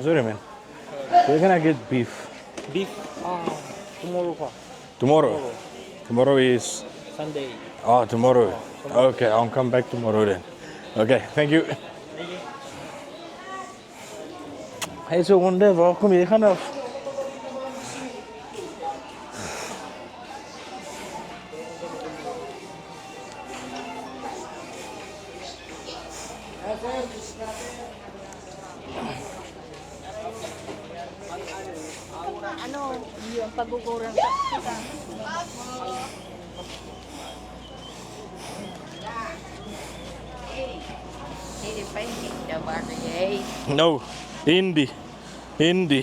Sorry, man. Where can I get beef? Beef, tomorrow pa. Tomorrow. Tomorrow is. Sunday. Oh, tomorrow. Okay, I'll come back tomorrow then. Okay, thank you. Hey, so wonder, waar kom je gaan af? Ano, yung pagugurang sa Hindi pa hindi daw ba No, Hindi. Hindi.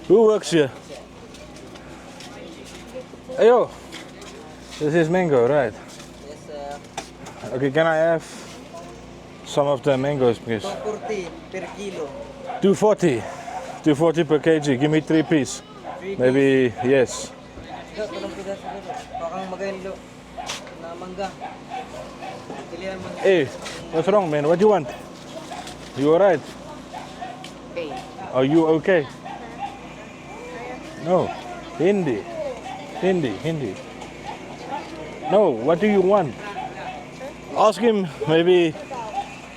Who works here? Ayo, this is mango, right? Yes, sir. Okay, can I have some of the mangoes, please? 240 per kilo. 240. 240 per kg. Give me 3 piece. Maybe, yes. Ito, tulong pidas dito. Pakang magaylo na mangga. Pilihan mo. Hey, what's wrong, man? What do you want? You alright? Okay. Are you okay? No. Hindi. Hindi. No, what do you want? Ask him maybe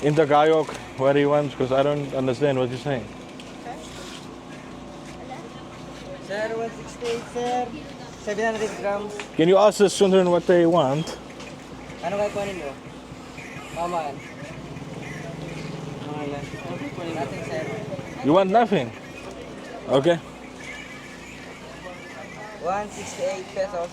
in Tagalog what he wants, because I don't understand what you're saying. Sir, 168, sir. 700 grams. Can you ask the children what they want? Ano kayo kunin nyo? Pamaan. Nothing, sir. You want nothing? Okay. 168 pesos.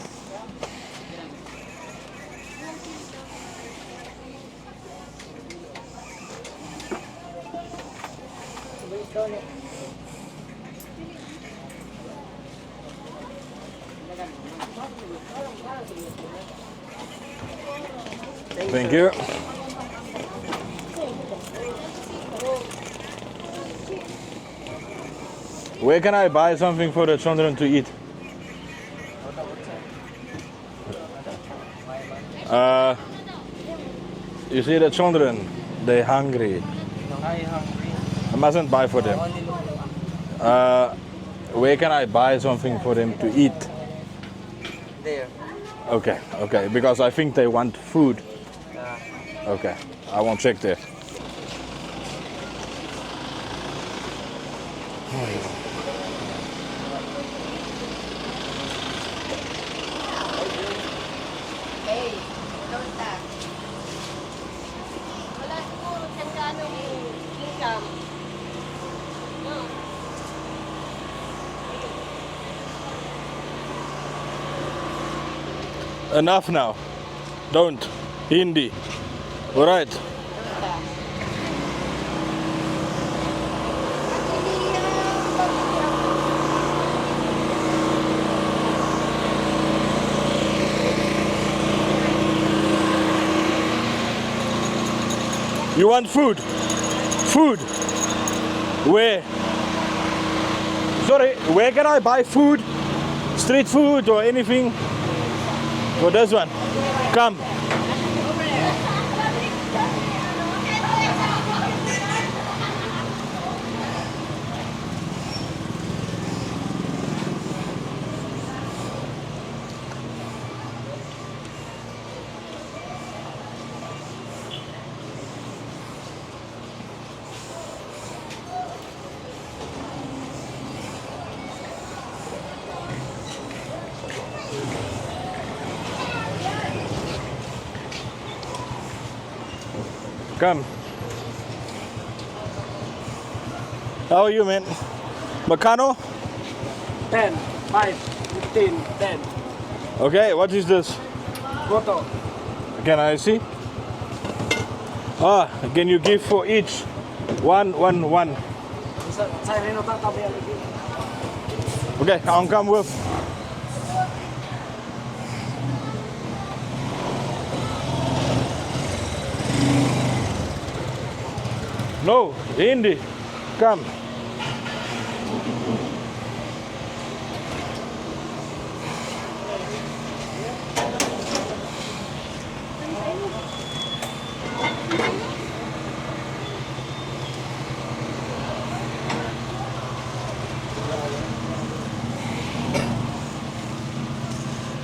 Thank you. Where can I buy something for the children to eat? You see the children, they're hungry. Are you hungry? I mustn't buy for them. Only Where can I buy something for them to eat? there. Okay, because I think they want food. Okay, I won't check there. Hey, don't that. Wala siguro siyang ganong income. No. Enough now. Don't. Hindi. Alright. You want food? Food. Where? Sorry, where can I buy food? Street food or anything? For this one. Come. Come. How are you, man? Macano? 10, 5, 15, 10. Okay, what is this? Goto. Can I see? Ah, can you give for each? One. Sa rin tatabi ang lagi. Okay, I'll come with. No, Hindi. Come.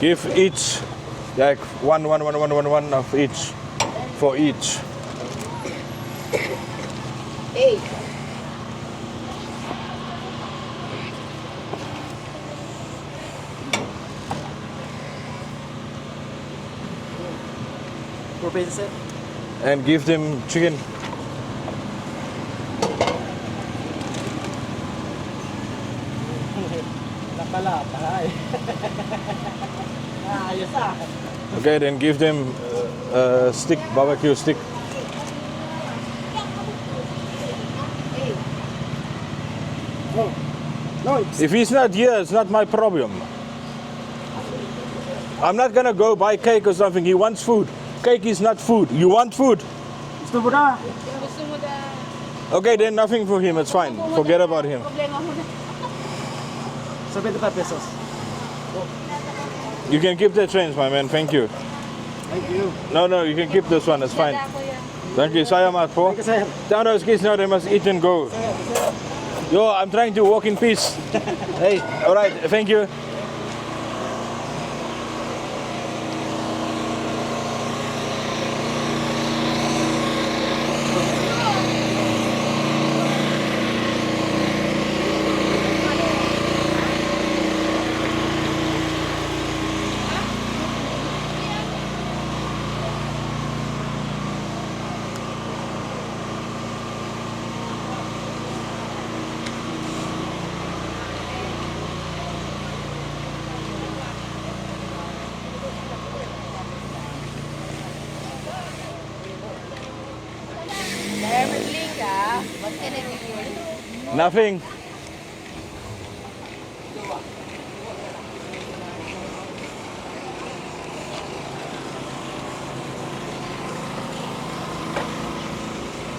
Give each like one of each for each. 8. For pesos, sir. And give them chicken. Nakala, pahay. Ayos ah. Okay, then give them stick, barbecue stick. 8. No. No, If he's not here, it's not my problem. I'm not gonna go buy cake or something. He wants food. Cake is not food. You want food? gusto mo na. Gusto mo na. Okay, then nothing for him. It's fine. Forget about him. Problema mo na. 75 pesos. You can keep the change, my man. Thank you. Thank you. No, you can keep this one. It's fine. Dala ko yan. Thank you. Salamat po. Thank you, sir. Tell those kids now they must eat and go. Yo, I'm trying to walk in peace. Hey, all right. Thank you. What can I do for you? Nothing.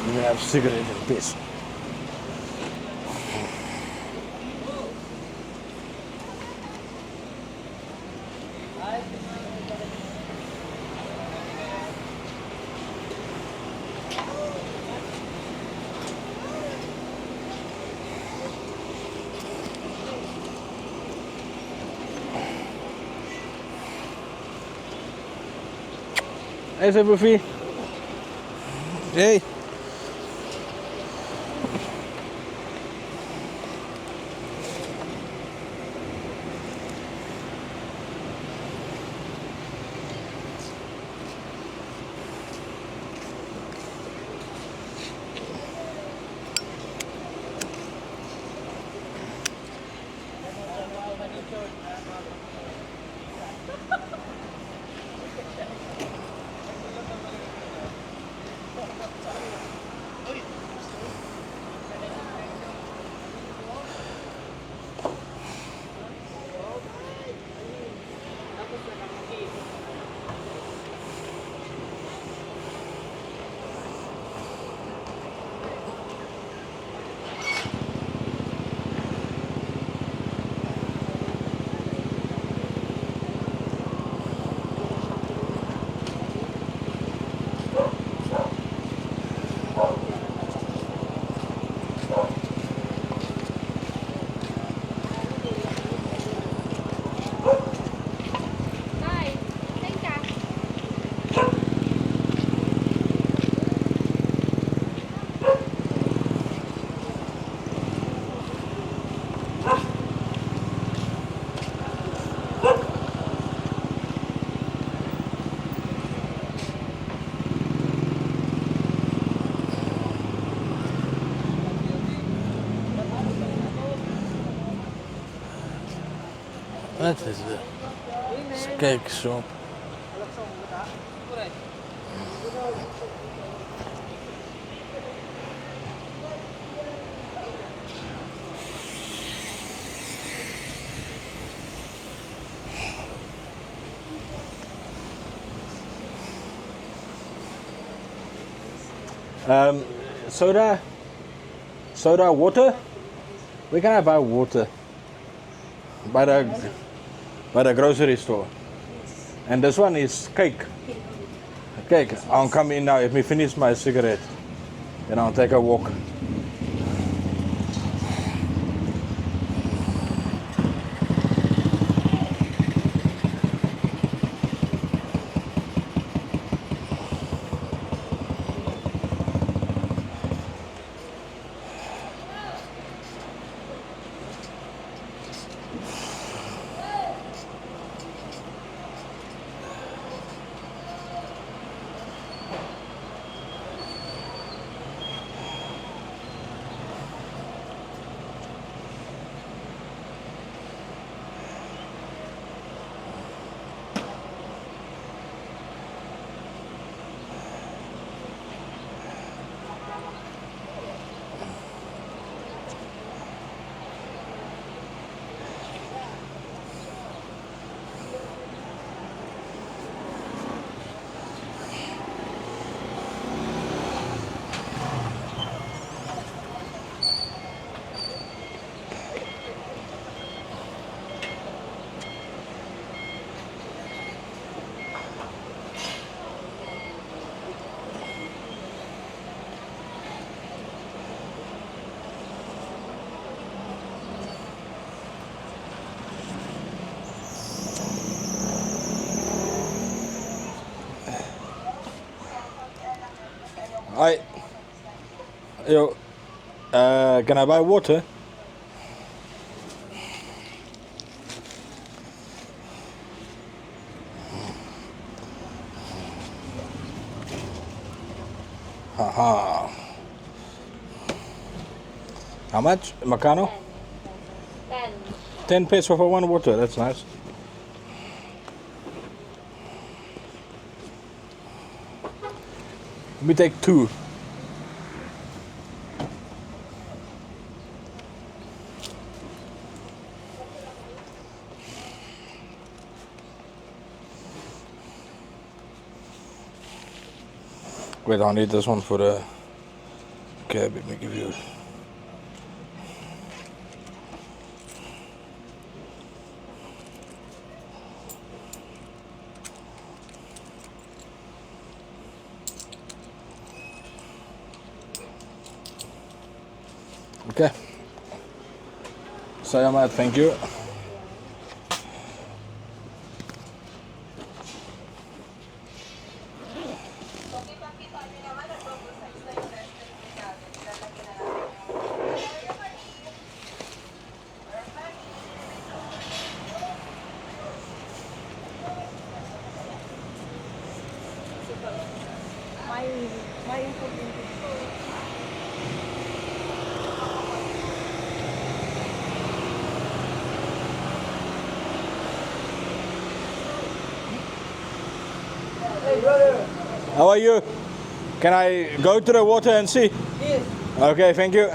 You have cigarette and piss. Hey, Buffy. Hey. Hi. Thank you. What is it? It's cake shop. Soda, water. Where can I buy water? By the grocery store. And this one is cake. Kijk, I'll come in now. Let me finish my cigarette. And I'll take a walk. Hi. Yo. Can I buy water? Haha. How much? Macano? 10. 10 pesos for one water. That's nice. Let me take 2. Wait, I need this one for the cab. Let me give you. Okay. Salamat, thank you. My information. Hey brother. How are you? Can I go to the water and see? Yes. Okay, thank you.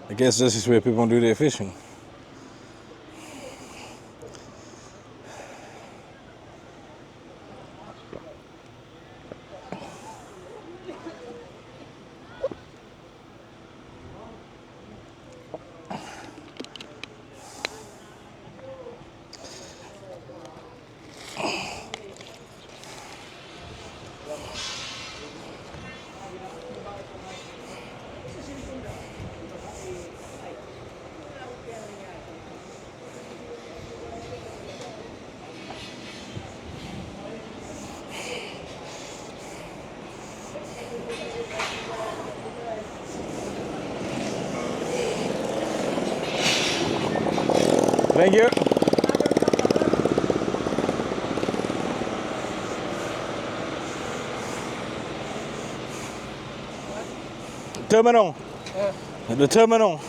I guess this is where people do their fishing. Thank you. Terminal. The terminal.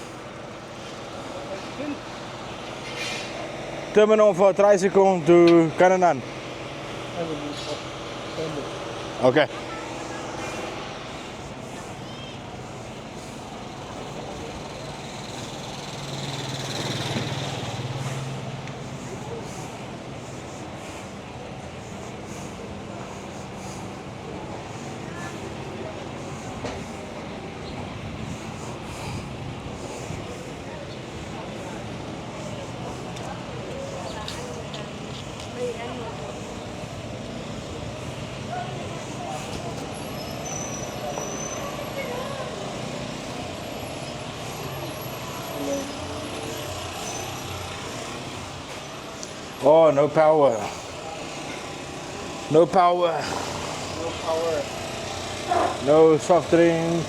Terminal for tricycle to Kananan. Okay. Oh, no power. No power. No power. No soft drink.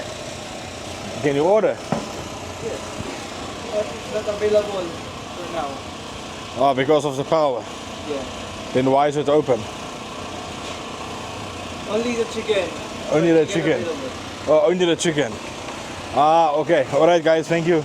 Can you order? Yes. But it's not available for now. Oh, because of the power. Yeah. Then why is it open? Only the chicken. Only the chicken. Available. Oh, only the chicken. Ah, okay. Alright guys, thank you.